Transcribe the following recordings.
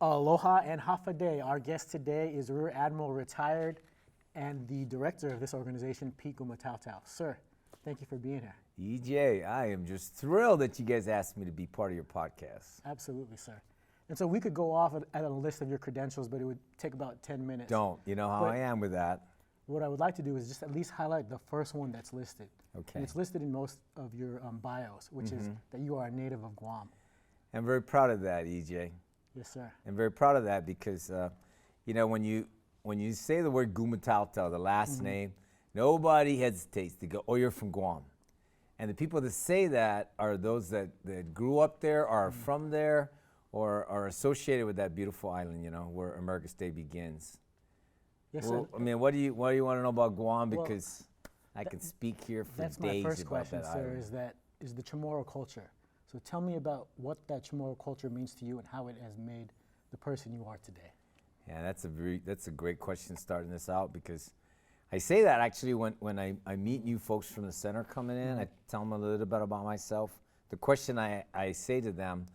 Aloha and Hafa Day. Our guest today is Rear Admiral retired and the director of this organization, Pete Gumataotao. Sir, thank you for being here. EJ, I am just thrilled that you guys asked me to be part of your podcast. Absolutely, sir. And so we could go off at a list of your credentials, but it would take about 10 minutes. Don't. You know how I am with that. What I would like to do is just at least highlight the first one that's listed. Okay. And it's listed in most of your bios, which is that you are a native of Guam. I'm very proud of that, EJ. Yes, sir. I'm very proud of that because, you know, when you say the word Gumataotao, the last name, nobody hesitates to go, oh, you're from Guam. And the people that say that are those that grew up there, are from there, or are associated with that beautiful island, you know, where America's Day begins. Yes, Well, sir. I mean, what do you want to know about Guam? Because I can speak here for That's days my first about question, that sir, island. is the Chimorro culture. So tell me about what that Chimorro culture means to you and how it has made the person you are today. Yeah, that's a great question starting this out, because I say that actually when I meet new folks from the center coming in, I tell them a little bit about myself. The question I say to them,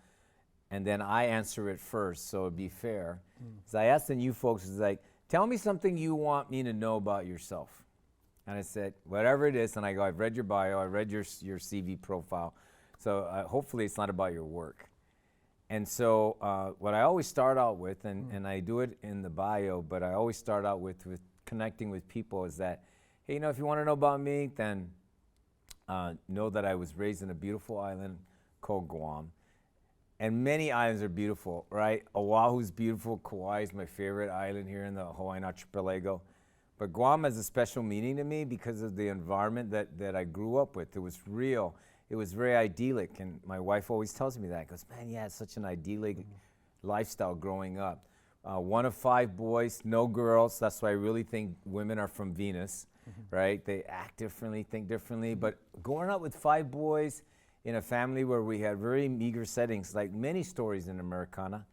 and then I answer it first, so it'd be fair, is I ask the new folks, is like, tell me something you want me to know about yourself. And I said, whatever it is, and I go, I've read your bio, I read your CV profile, so hopefully it's not about your work. And so what I always start out with, and I do it in the bio, but I always start out with connecting with people, is that, hey, you know, if you want to know about me, then know that I was raised in a beautiful island called Guam. And many islands are beautiful, right? Oahu's beautiful. Kauai is my favorite island here in the Hawaiian archipelago. But Guam has a special meaning to me because of the environment that I grew up with. It was real. It was very idyllic. And my wife always tells me that. Goes, man, yeah, it's such an idyllic lifestyle growing up. One of 5 boys, no girls. That's why I really think women are from Venus, right? They act differently, think differently. But growing up with 5 boys, in a family where we had very meager settings, like many stories in Americana.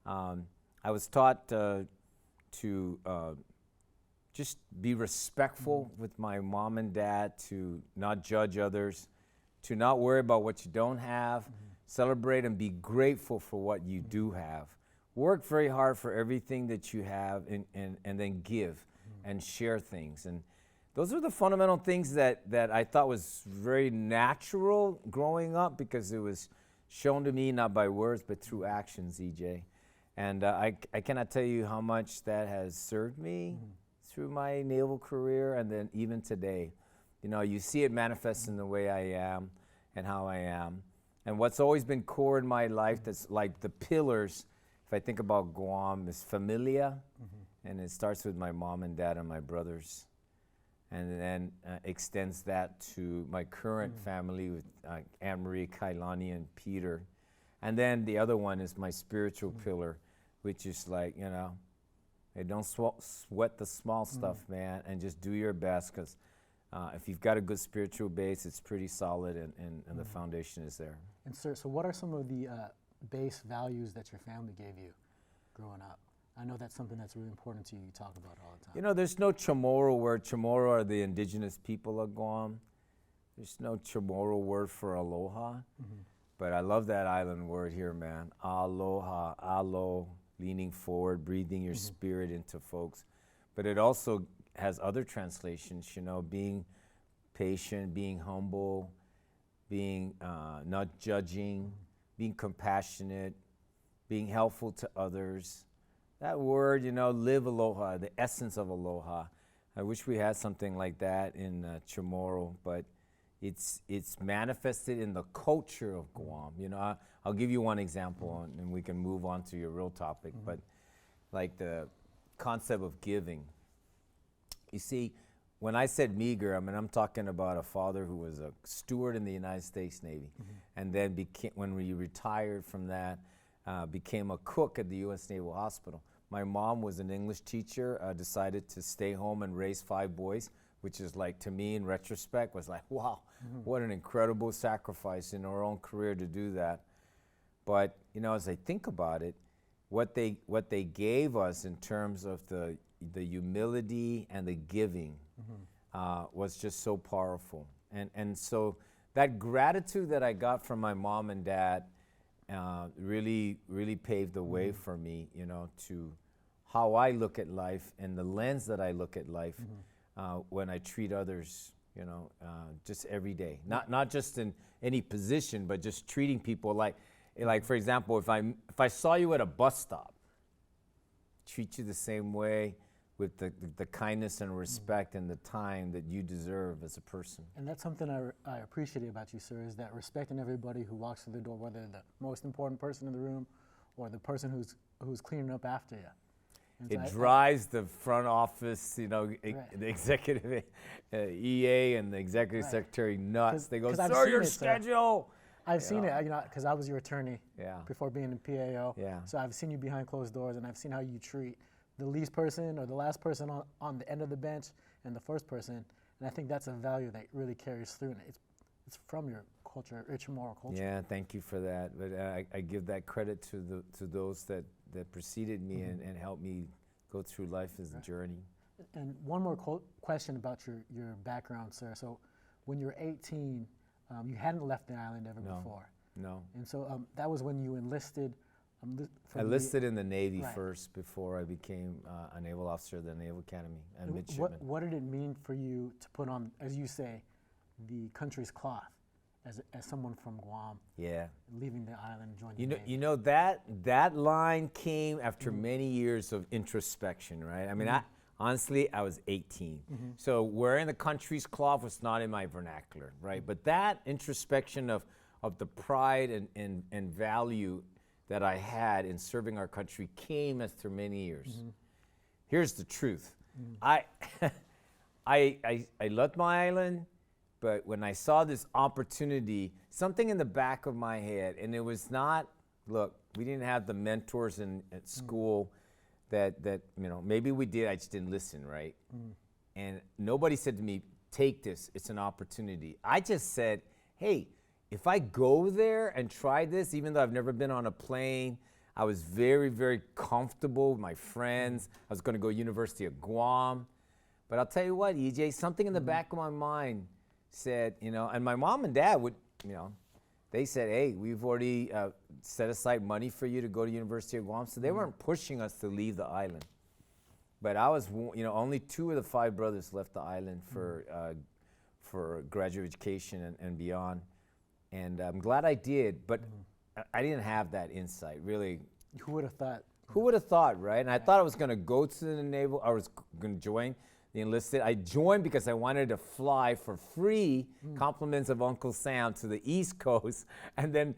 I was taught to just be respectful with my mom and dad, to not judge others, to not worry about what you don't have, celebrate and be grateful for what you do have. Work very hard for everything that you have, and then give and share things. And those are the fundamental things that I thought was very natural growing up, because it was shown to me not by words but through actions, EJ. And I cannot tell you how much that has served me through my naval career, and then even today. You know, you see it manifest in the way I am and how I am. And what's always been core in my life, that's like the pillars, if I think about Guam, is familia, and it starts with my mom and dad and my brothers. And then extends that to my current family with Anne Marie, Kailani, and Peter. And then the other one is my spiritual pillar, which is like, you know, hey, don't sweat the small stuff, man, and just do your best, because if you've got a good spiritual base, it's pretty solid, and the foundation is there. And sir, so what are some of the base values that your family gave you growing up? I know that's something that's really important to you. You talk about it all the time. You know, there's no Chimorro word. Chimorro are the indigenous people of Guam. There's no Chimorro word for aloha. But I love that island word here, man. Aloha, alo, leaning forward, breathing your spirit into folks. But it also has other translations, you know, being patient, being humble, being not judging, being compassionate, being helpful to others. That word, you know, live aloha, the essence of aloha. I wish we had something like that in Chimorro, but it's manifested in the culture of Guam. You know, I'll give you one example, and we can move on to your real topic, but like the concept of giving. You see, when I said meager, I mean, I'm talking about a father who was a steward in the United States Navy, and then when we retired from that, became a cook at the U.S. Naval Hospital. My mom was an English teacher, decided to stay home and raise 5 boys, which is like, to me in retrospect, was like, wow, what an incredible sacrifice in her own career to do that. But, you know, as I think about it, what they gave us in terms of the humility and the giving was just so powerful. And so that gratitude that I got from my mom and dad really paved the way for me, you know, to how I look at life and the lens that I look at life when I treat others, you know, just every day. Not just in any position, but just treating people like for example, if I saw you at a bus stop, treat you the same way with the kindness and respect and the time that you deserve as a person. And that's something I appreciate about you, sir, is that respecting everybody who walks through the door, whether the most important person in the room or the person who's cleaning up after you. And It drives the front office, you know, the executive EA and the executive secretary nuts. They go, sir, your schedule. I've seen it, you know, because I was your attorney before being in PAO. Yeah. So I've seen you behind closed doors, and I've seen how you treat the least person or the last person on the end of the bench and the first person. And I think that's a value that really carries through, and it's from your culture, rich moral culture. Yeah, thank you for that. But I give that credit to those that preceded me and helped me go through life as a journey. And one more question about your background, sir. So when you were 18, you hadn't left the island ever before. No. And so that was when you enlisted. I enlisted in the Navy first before I became a naval officer at the Naval Academy and midshipman. What did it mean for you to put on, as you say, the country's cloth as someone from Guam? Yeah. Leaving the island and joining the Navy? You know that line came after many years of introspection, right? I mean, honestly, I was 18. So wearing the country's cloth was not in my vernacular, right? But that introspection of the pride and value that I had in serving our country came after many years. Here's the truth. I loved my island, but when I saw this opportunity, something in the back of my head, and it was not, look, we didn't have the mentors at school that you know, maybe we did, I just didn't listen, right? And nobody said to me, take this, it's an opportunity. I just said, hey, if I go there and try this, even though I've never been on a plane, I was very, very comfortable with my friends. I was going to go University of Guam. But I'll tell you what, EJ, something in the back of my mind said, you know, and my mom and dad would, you know, they said, hey, we've already set aside money for you to go to University of Guam. So they weren't pushing us to leave the island. But I was, you know, only 2 of the 5 brothers left the island for graduate education and beyond. And I'm glad I did, but I didn't have that insight, really. Who would have thought? Who would have thought, right? And I thought I was going to go to the Naval, I was going to join the enlisted. I joined because I wanted to fly for free, compliments of Uncle Sam, to the East Coast. And then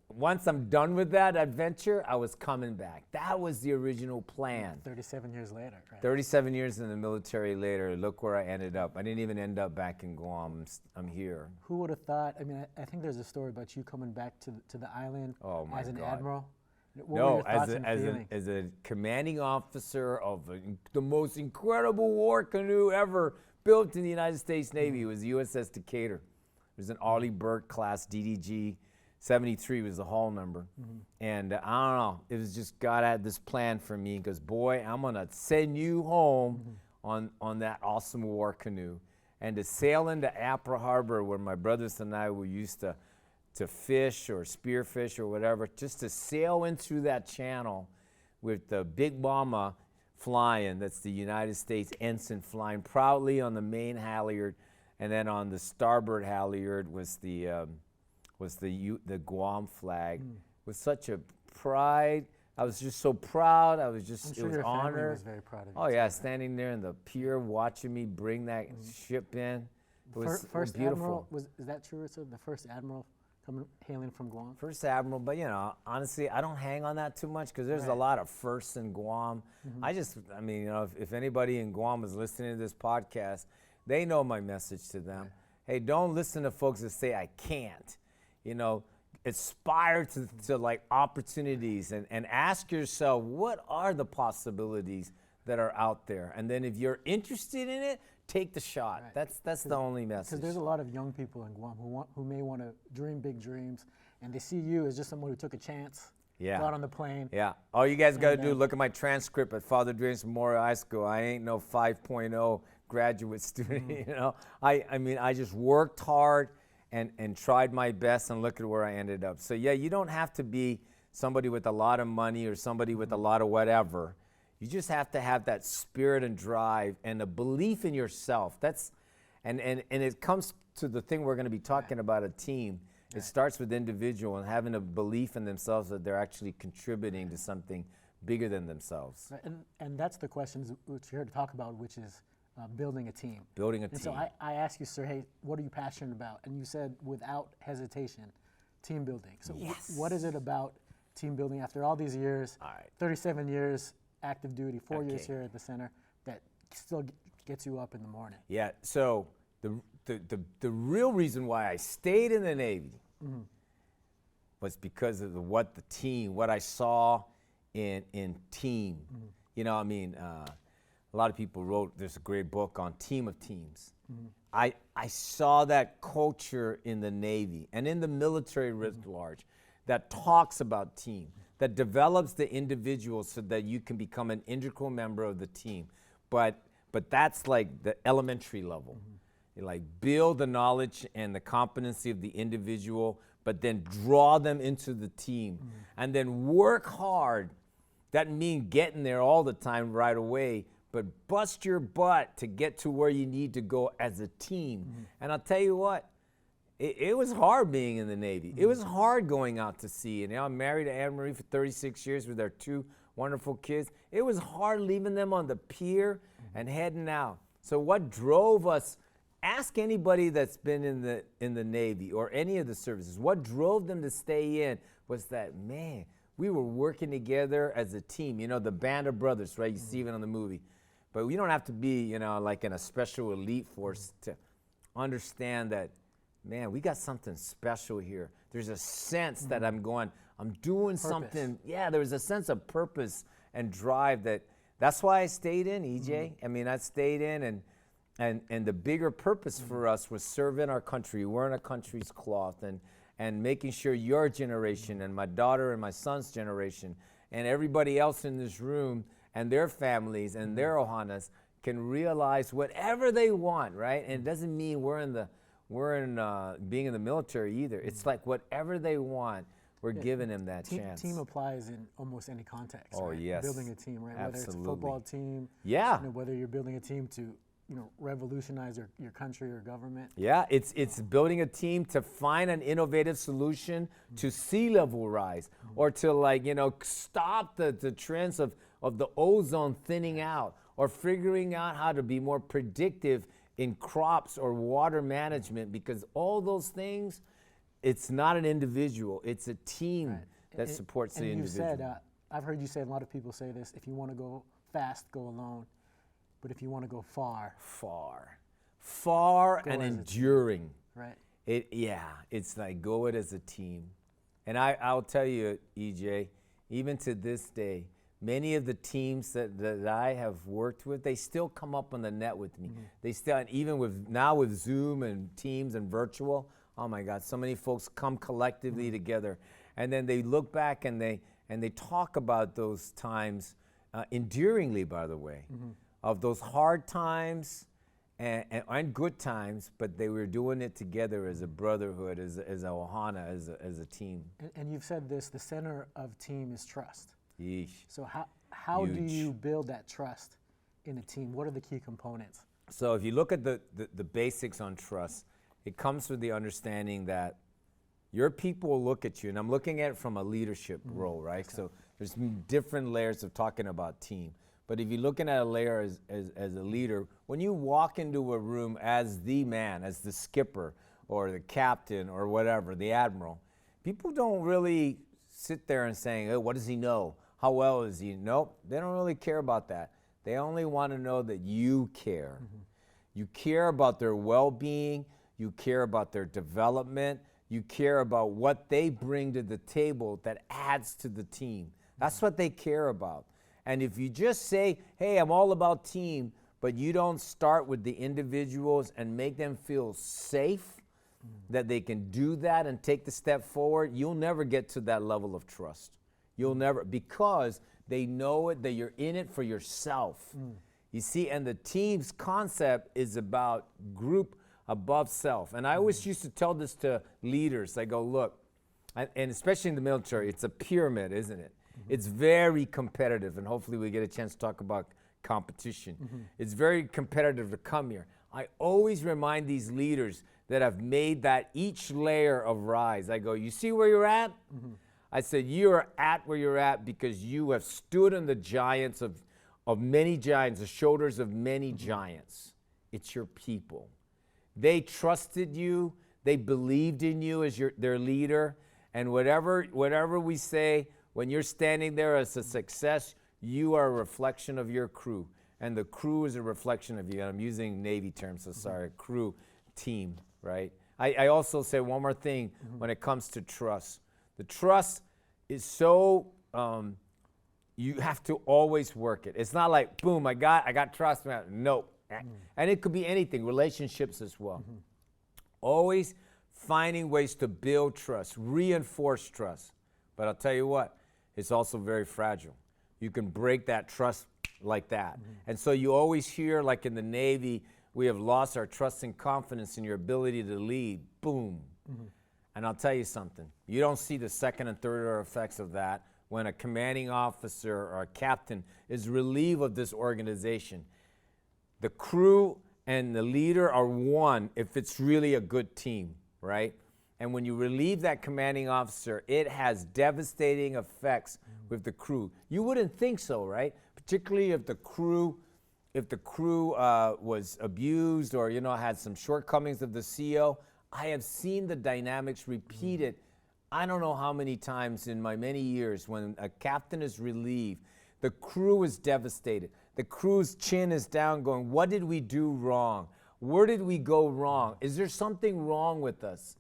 once I'm done with that adventure, I was coming back. That was the original plan. 37 years later, right? 37 years in the military later, look where I ended up. I didn't even end up back in Guam. I'm here. Who would have thought? I mean, I think there's a story about you coming back to the island as an admiral. No, as a commanding officer of the most incredible war canoe ever built in the United States Navy. It was the USS Decatur. It was an Arleigh Burke class DDG. 73 was the hull number. And I don't know, it was just God had this plan for me. He goes, boy, I'm going to send you home on that awesome war canoe. And to sail into Apra Harbor, where my brothers and I were used to fish or spearfish or whatever, just to sail in through that channel with the Big Mama flying, that's the United States ensign flying proudly on the main halyard, and then on the starboard halyard was the Guam flag. With such a pride. I was just so proud. I was just, I'm sure it was your honor. family was very proud of you. Oh yeah, standing there in the pier watching me bring that ship in. It was First beautiful. Admiral, is that true, sir? The first Admiral hailing from Guam? First Admiral, but you know, honestly, I don't hang on that too much because there's a lot of firsts in Guam. I mean, you know, if anybody in Guam is listening to this podcast, they know my message to them. Hey, don't listen to folks that say I can't. You know, aspire to like opportunities and ask yourself, what are the possibilities that are out there? And then if you're interested in it, take the shot. Right. That's the only message. Because there's a lot of young people in Guam who may want to dream big dreams, and they see you as just someone who took a chance, got on the plane. Yeah. All you guys got to do, look at my transcript at Father Dreams Memorial High School. I ain't no 5.0 graduate student, you know. I mean, I just worked hard, and tried my best, and look at where I ended up. So yeah, you don't have to be somebody with a lot of money or somebody with a lot of whatever. You just have to have that spirit and drive and a belief in yourself. And it comes to the thing we're going to be talking about, a team. It starts with individual and having a belief in themselves that they're actually contributing to something bigger than themselves. Right. And that's the questions which you're here to talk about, which is building a team. Building a and team. So I asked you, sir, hey, what are you passionate about? And you said, without hesitation, team building. So what is it about team building after all these years, 37 years active duty, 4 years here at the center, that still gets you up in the morning? Yeah, so the real reason why I stayed in the Navy was because of what I saw in team. You know, I mean, a lot of people wrote, there's a great book on Team of Teams. I saw that culture in the Navy and in the military writ large that talks about team, that develops the individual so that you can become an integral member of the team. But that's like the elementary level. You like build the knowledge and the competency of the individual, but then draw them into the team and then work hard. That means getting there all the time right away, but bust your butt to get to where you need to go as a team. And I'll tell you what, it was hard being in the Navy. It was hard going out to sea. And I'm married to Admiral for 36 years with our 2 wonderful kids. It was hard leaving them on the pier and heading out. So what drove us, ask anybody that's been in the Navy or any of the services, what drove them to stay in was that, man, we were working together as a team. You know, the band of brothers, right? You see it on the movie. But we don't have to be, you know, like in a special elite force to understand that, man, we got something special here. There's a sense that I'm doing something. Yeah, there's a sense of purpose and drive that's why I stayed in, EJ. I mean, I stayed in and the bigger purpose for us was serving our country, wearing our country's cloth and making sure your generation and my daughter and my son's generation and everybody else in this room and their families and their ohanas can realize whatever they want, right? And it doesn't mean being in the military either. It's like whatever they want, we're giving them that chance. Team applies in almost any context. Oh, right? yes. Building a team, right? Absolutely. Whether it's a football team, yeah. You know, whether you're building a team to, you know, revolutionize your country or government. Yeah, it's building a team to find an innovative solution to sea level rise or to, like, you know, stop the trends of the ozone thinning out, or figuring out how to be more predictive in crops or water management, because all those things, it's not an individual, it's a team that supports the individual. You said, I've heard you say, a lot of people say this, if you want to go fast, go alone. But if you want to go far and enduring, right? It's like go it as a team. And I'll tell you, EJ, even to this day, many of the teams that I have worked with, they still come up on the net with me. They still, and even with Zoom and Teams and virtual, oh my God, so many folks come collectively together, and then they look back and they talk about those times, enduringly, by the way. Of those hard times and good times, but they were doing it together as a brotherhood, as a ohana, as a team. And you've said this, the center of team is trust. Yeesh. So how do you build that trust in a team? What are the key components? So if you look at the basics on trust, it comes with the understanding that your people will look at you, and I'm looking at it from a leadership role, right? So there's different layers of talking about team. But if you're looking at a layer as a leader, when you walk into a room as the man, as the skipper or the captain or whatever, the admiral, people don't really sit there and saying, oh, what does he know? How well is he? Nope, they don't really care about that. They only want to know that you care. You care about their well-being. You care about their development. You care about what they bring to the table that adds to the team. That's what they care about. And if you just say, hey, I'm all about team, but you don't start with the individuals and make them feel safe, that they can do that and take the step forward, you'll never get to that level of trust. You'll never, because they know it, that you're in it for yourself. You see, and the team's concept is about group above self. And I always used to tell this to leaders. I go, look, and especially in the military, it's a pyramid, isn't it? It's very competitive, and hopefully we get a chance to talk about competition. It's very competitive to come here. I always remind these leaders that have made that each layer of rise. I go, you see where you're at? I said, you are at where you're at because you have stood on the giants of many giants, the shoulders of many giants. It's your people. They trusted you. They believed in you as their leader. And whatever we say, when you're standing there as a success, you are a reflection of your crew. And the crew is a reflection of you. And I'm using Navy terms, so sorry, crew, team, right? I also say one more thing when it comes to trust. The trust is so, you have to always work it. It's not like, boom, I got trust. No. And it could be anything, relationships as well. Always finding ways to build trust, reinforce trust. But I'll tell you what, it's also very fragile. You can break that trust like that. And so you always hear, like in the Navy, we have lost our trust and confidence in your ability to lead. Boom. And I'll tell you something. You don't see the second and third order effects of that when a commanding officer or a captain is relieved of this organization. The crew and the leader are one if it's really a good team, right? And when you relieve that commanding officer, it has devastating effects with the crew. You wouldn't think so, right? Particularly if the crew was abused or, had some shortcomings of the CO. I have seen the dynamics repeated I don't know how many times in my many years when a captain is relieved, the crew is devastated. The crew's chin is down going, what did we do wrong? Where did we go wrong? Is there something wrong with us?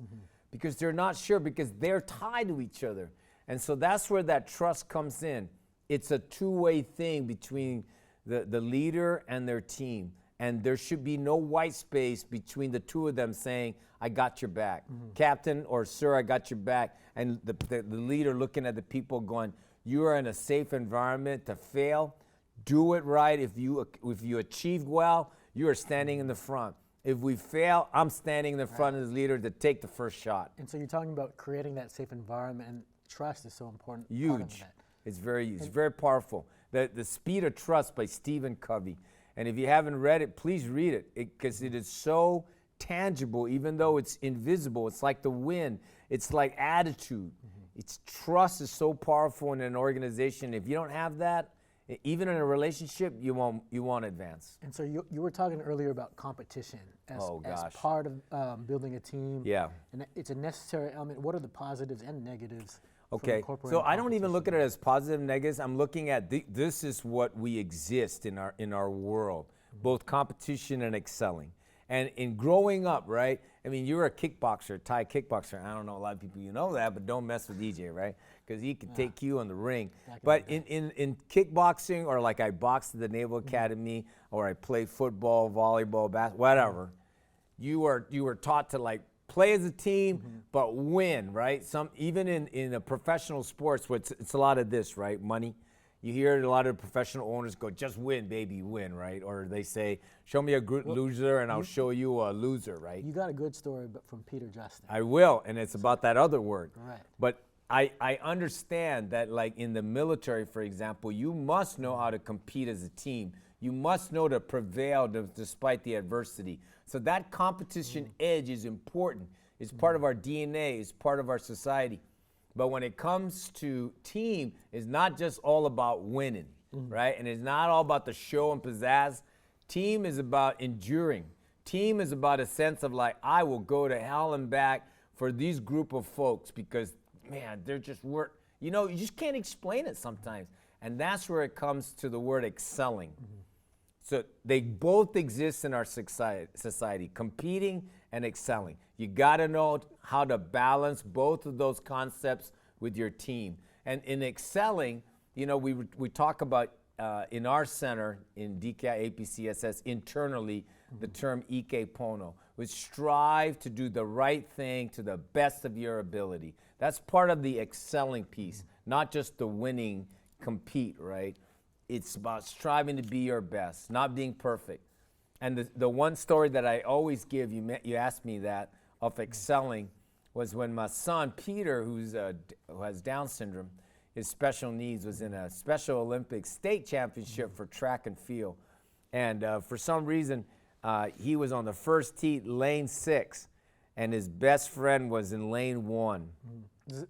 Because they're not sure, because they're tied to each other. And so that's where that trust comes in. It's a two-way thing between the leader and their team. And there should be no white space between the two of them saying, I got your back. Captain or sir, I got your back. And the leader looking at the people going, you are in a safe environment to fail. Do it right. If you achieve well, you are standing in the front. If we fail, I'm standing in the front as leader to take the first shot. And so you're talking about creating that safe environment, and trust is so important. Huge. It's very huge. It's very powerful. The Speed of Trust by Stephen Covey. And if you haven't read it, please read it, because it is so tangible, even though it's invisible. It's like the wind. It's like attitude. It's trust is so powerful in an organization. If you don't have that, even in a relationship, you won't advance. And so you were talking earlier about competition as part of building a team. Yeah. And it's a necessary element. What are the positives and negatives? Okay, so I don't even look at it as positive and negatives. I'm looking at this is what we exist in our world, both competition and excelling. And in growing up, right? I mean, you're a kickboxer, Thai kickboxer. I don't know a lot of people that, but don't mess with EJ, right? Because he could take you on the ring. But in kickboxing, or like I boxed at the Naval Academy, or I played football, volleyball, basketball, whatever, you were taught to like play as a team, but win, right? Even in a professional sports, where it's a lot of this, right? Money. You hear a lot of professional owners go, just win, baby, win, right? Or they say, show me a good loser and I'll show you a loser, right? You got a good story from Peter Justin. I will, and it's about that other word. Right. But I understand that, like in the military, for example, you must know how to compete as a team. You must know to prevail despite the adversity. So that competition edge is important. It's part of our DNA. It's part of our society. But when it comes to team, it's not just all about winning, right? And it's not all about the show and pizzazz. Team is about enduring. Team is about a sense of like, I will go to hell and back for these group of folks because, man, they're just you just can't explain it sometimes. And that's where it comes to the word excelling. So they both exist in our society, competing and excelling. You got to know how to balance both of those concepts with your team. And in excelling, we talk about in our center, in DKI APCSS, internally, the term Ike Pono. We strive to do the right thing to the best of your ability. That's part of the excelling piece, not just the winning, compete, right? It's about striving to be your best, not being perfect. And the one story that I always give, you asked me that, of excelling, was when my son, Peter, who has Down syndrome, his special needs, was in a Special Olympics state championship for track and field. And for some reason, he was on the first tee, lane 6, and his best friend was in lane 1.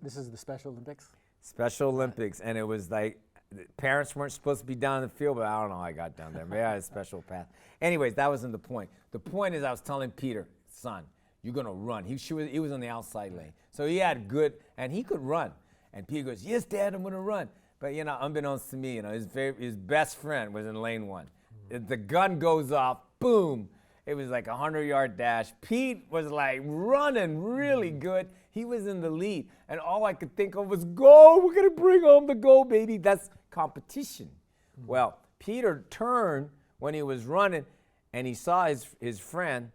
This is the Special Olympics? Special Olympics, and it was like, the parents weren't supposed to be down in the field, but I don't know how I got down there. Maybe I had a special path. Anyways, that wasn't the point. The point is I was telling Peter, son, you're going to run. He was on the outside lane. So he had good, and he could run. And Peter goes, yes, Dad, I'm going to run. But, unbeknownst to me, his best friend was in lane 1. The gun goes off, boom. It was like a 100-yard dash. Pete was like running really good. He was in the lead. And all I could think of was, go, we're going to bring home the gold, baby. That's competition. Well, Peter turned when he was running, and he saw his friend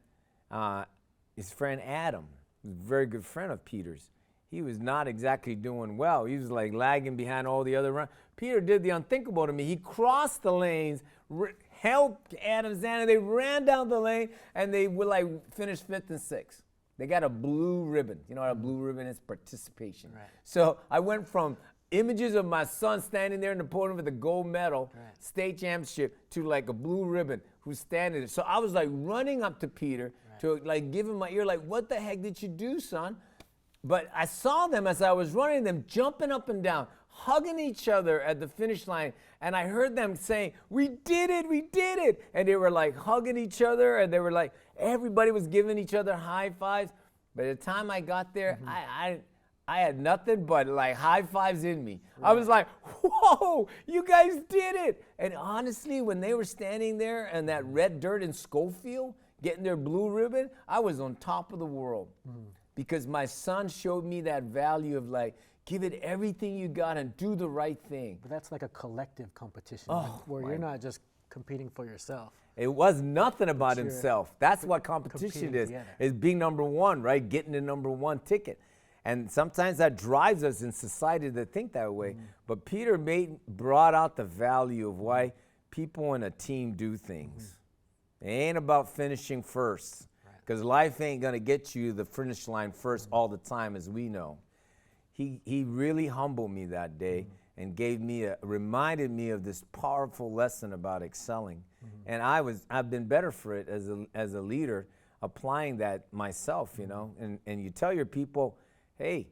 Adam, a very good friend of Peter's. He was not exactly doing well. He was like lagging behind all the other runners. Peter did the unthinkable to me. He crossed the lanes, helped Adam Zana. They ran down the lane, and they would finish 5th and 6th. They got a blue ribbon. You know what a blue ribbon is? Participation. Right. So I went from images of my son standing there in the podium with a gold medal, state championship, to like a blue ribbon who's standing there. So I was like running up to Peter to like give him my ear, like, what the heck did you do, son? But I saw them as I was running, them jumping up and down, hugging each other at the finish line. And I heard them saying, we did it, we did it. And they were like hugging each other, and they were like, everybody was giving each other high fives. By the time I got there, I had nothing but like high fives in me. I was like, whoa, you guys did it. And honestly, when they were standing there in that red dirt in Schofield, getting their blue ribbon, I was on top of the world. Because my son showed me that value of like, give it everything you got and do the right thing. But that's like a collective competition where you're not just competing for yourself. It was nothing about himself. That's what competition is being number one, right? Getting the number 1 ticket. And sometimes that drives us in society to think that way. But Peter brought out the value of why people in a team do things. It ain't about finishing first. Because life ain't going to get you the finish line first all the time, as we know. He really humbled me that day and reminded me of this powerful lesson about excelling. And I've been better for it as a leader, applying that myself, And you tell your people, hey,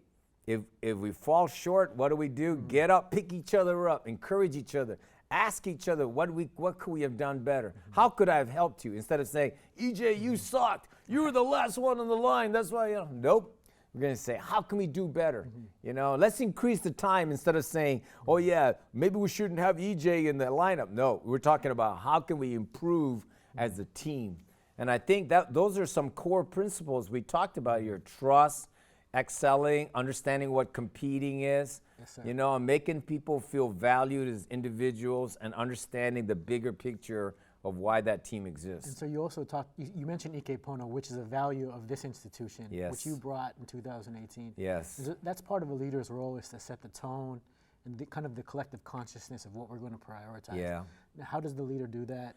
if we fall short, what do? Get up, pick each other up, encourage each other. Ask each other, what could we have done better? How could I have helped you? Instead of saying, EJ, you sucked. You were the last one on the line. That's why, nope. We're going to say, how can we do better? Let's increase the time instead of saying, oh, yeah, maybe we shouldn't have EJ in the lineup. No, we're talking about how can we improve as a team. And I think that those are some core principles we talked about here. Trust, excelling, understanding what competing is, and making people feel valued as individuals and understanding the bigger picture of why that team exists. And so you also you mentioned Ike Pono, which is a value of this institution, which you brought in 2018. Yes. That's part of a leader's role, is to set the tone and kind of the collective consciousness of what we're going to prioritize. Yeah. Now, how does the leader do that?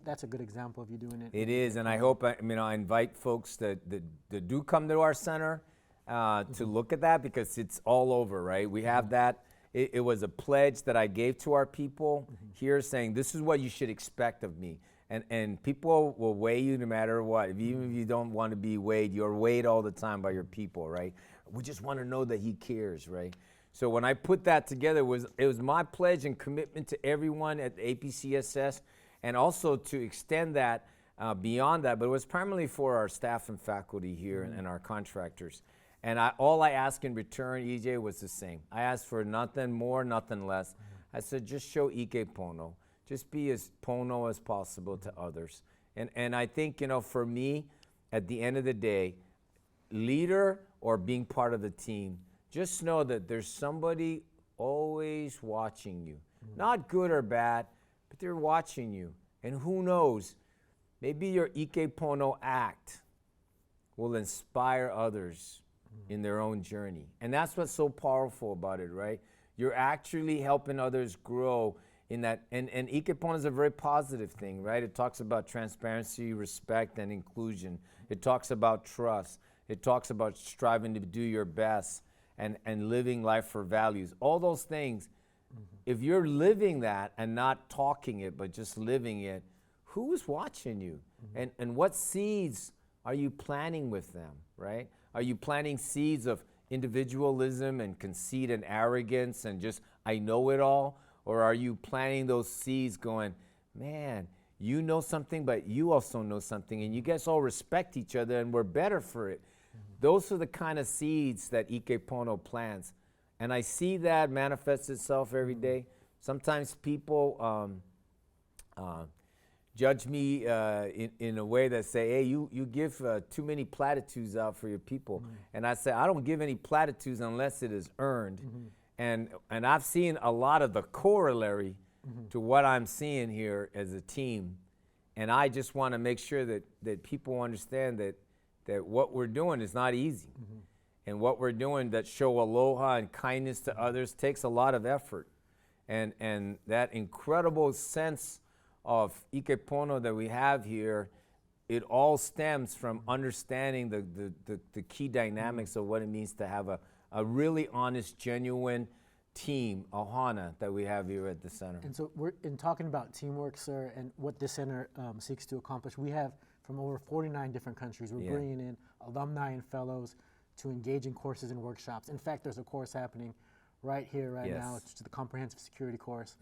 That's a good example of you doing it. It is, and I hope, I invite folks that do come to our center to look at that, because it's all over, right? We have that. It was a pledge that I gave to our people here, saying this is what you should expect of me. And people will weigh you no matter what. Even if you don't want to be weighed, you're weighed all the time by your people, right? We just want to know that he cares, right? So when I put that together, it was my pledge and commitment to everyone at APCSS, and also to extend that beyond that. But it was primarily for our staff and faculty here and our contractors. And all I asked in return, EJ, was the same. I asked for nothing more, nothing less. I said, just show Ike Pono. Just be as Pono as possible to others. And I think, for me, at the end of the day, leader or being part of the team, just know that there's somebody always watching you. Not good or bad, but they're watching you. And who knows, maybe your Ike Pono act will inspire others in their own journey. And that's what's so powerful about it, right? You're actually helping others grow in that, and Ike Pono is a very positive thing, right? It talks about transparency, respect, and inclusion. It talks about trust. It talks about striving to do your best and living life for values. All those things, if you're living that and not talking it, but just living it, who is watching you? And what seeds are you planting with them, right? Are you planting seeds of individualism and conceit and arrogance and just, I know it all? Or are you planting those seeds going, man, you know something, but you also know something, and you guys all respect each other, and we're better for it. Those are the kind of seeds that Ike Pono plants. And I see that manifest itself every day. Sometimes people judge me in a way that say, hey, you give too many platitudes out for your people. And I say, I don't give any platitudes unless it is earned. And I've seen a lot of the corollary to what I'm seeing here as a team. And I just want to make sure that people understand that what we're doing is not easy. And what we're doing that show aloha and kindness to others takes a lot of effort. And that incredible sense of Ike Pono that we have here, it all stems from understanding the key dynamics of what it means to have a really honest, genuine team, ohana, that we have here at the center. And so we're in talking about teamwork, sir, and what the center seeks to accomplish. We have from over 49 different countries. We're bringing in alumni and fellows to engage in courses and workshops. In fact, there's a course happening right here, right now. It's the Comprehensive Security course.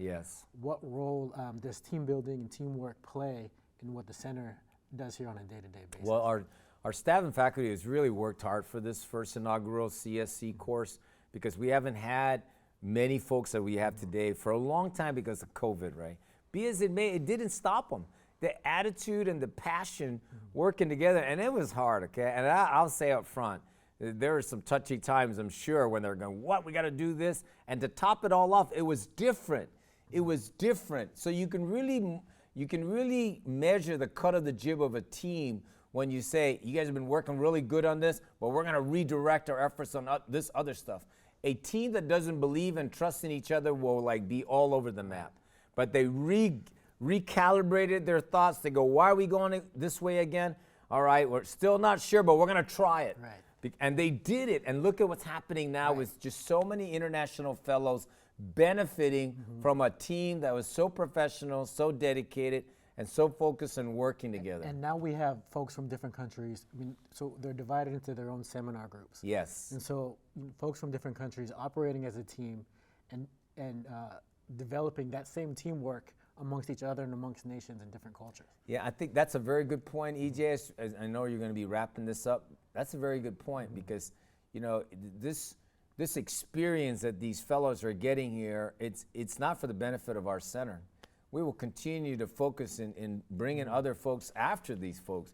What role does team building and teamwork play in what the center does here on a day-to-day basis? Well, our staff and faculty has really worked hard for this first inaugural CSC course, because we haven't had many folks that we have today for a long time because of COVID, right? Be as it may, it didn't stop them. The attitude and the passion working together, and it was hard, okay? And I'll say up front, there were some touchy times, I'm sure, when they're going, what, we got to do this? And to top it all off, it was different. It was different. So you can really measure the cut of the jib of a team when you say, you guys have been working really good on this, but we're going to redirect our efforts on this other stuff. A team that doesn't believe and trust in each other will be all over the map. But they recalibrated their thoughts. They go, why are we going this way again? All right, we're still not sure, but we're going to try it. And they did it. And look at what's happening now with just so many international fellows benefiting from a team that was so professional, so dedicated, and so focused on working together. And now we have folks from different countries. I mean, so they're divided into their own seminar groups. And so folks from different countries operating as a team and developing that same teamwork amongst each other and amongst nations and different cultures. Yeah, I think that's a very good point, EJ. As I know you're going to be wrapping this up. That's a very good point, because, you know, this experience that these fellows are getting here, it's not for the benefit of our center. We will continue to focus in bringing other folks after these folks.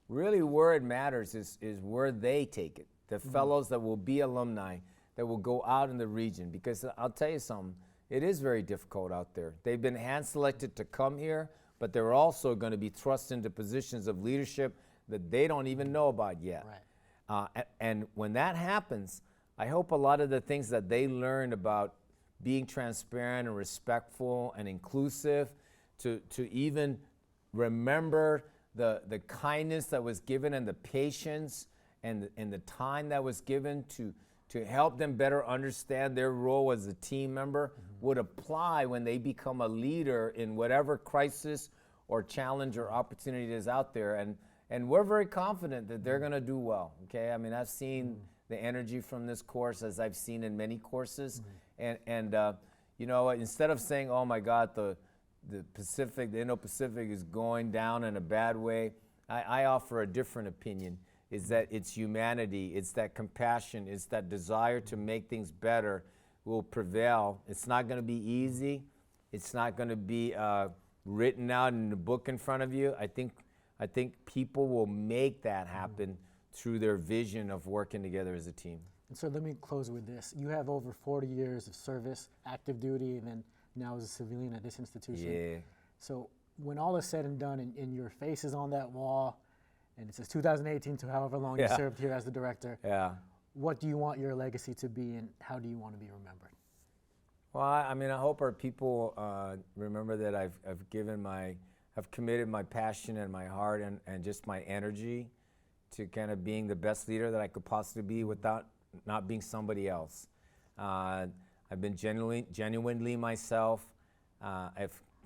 Really, where it matters is where they take it. The fellows that will be alumni, that will go out in the region. Because I'll tell you something, it is very difficult out there. They've been hand-selected to come here, but they're also going to be thrust into positions of leadership that they don't even know about yet. And when that happens, I hope a lot of the things that they learned about being transparent and respectful and inclusive, to even remember the kindness that was given and the patience and the time that was given to help them better understand their role as a team member would apply when they become a leader in whatever crisis or challenge or opportunity is out there. And we're very confident that they're going to do well, okay? I mean, I've seen the energy from this course as I've seen in many courses. And you know, instead of saying, oh my God, the Pacific, the Indo-Pacific is going down in a bad way, I offer a different opinion. Is that it's humanity, it's that compassion, it's that desire to make things better will prevail. It's not going to be easy. It's not going to be written out in a book in front of you. I think people will make that happen through their vision of working together as a team. And so let me close with this. You have over 40 years of service, active duty, and then now as a civilian at this institution. So when all is said and done and your face is on that wall, and it says 2018 to however long you served here as the director, what do you want your legacy to be, and how do you want to be remembered? Well, I mean, I hope our people remember that I've committed my passion and my heart and just my energy to kind of being the best leader that I could possibly be without not being somebody else. I've been genuinely myself.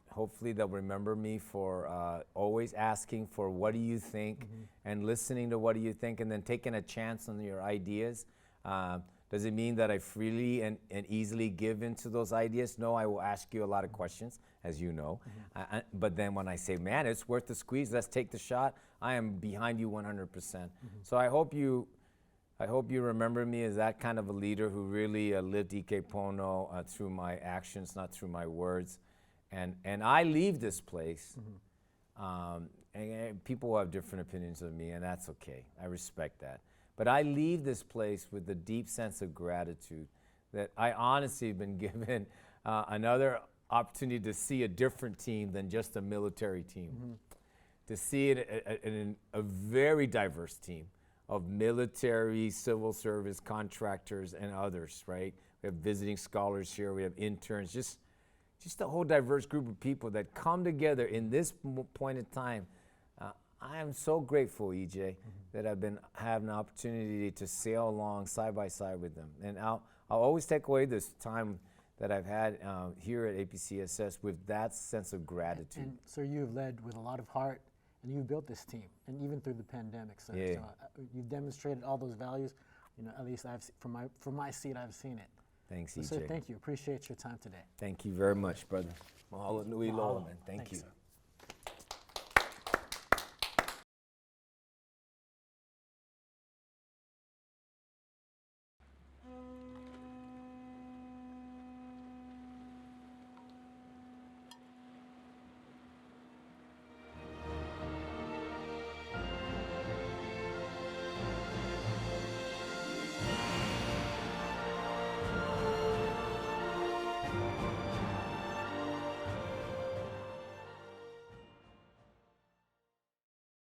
Hopefully they'll remember me for always asking for what do you think, and listening to what do you think, and then taking a chance on your ideas. Does it mean that I freely and easily give into those ideas? No, I will ask you a lot of questions, as you know. But then when I say, man, it's worth the squeeze, let's take the shot, I am behind you 100%. So I hope you remember me as that kind of a leader who really lived Ike Pono through my actions, not through my words. And I leave this place, and people have different opinions of me, and that's okay. I respect that. But I leave this place with a deep sense of gratitude that I honestly have been given another opportunity to see a different team than just a military team. To see it in a very diverse team of military, civil service, contractors, and others, right? We have visiting scholars here, we have interns, just a whole diverse group of people that come together in this point in time. I am so grateful, EJ, that I've been having an opportunity to sail along side by side with them. And I'll always take away this time that I've had here at APCSS with that sense of gratitude. And sir, you've led with a lot of heart, and you've built this team, and even through the pandemic, sir. Yeah. So you've demonstrated all those values. You know, at least from my seat, I've seen it. Thanks, So, EJ. sir, thank you. Appreciate your time today. Thank you very much, brother. Mahalo nui loa, man. Thank you. Sir.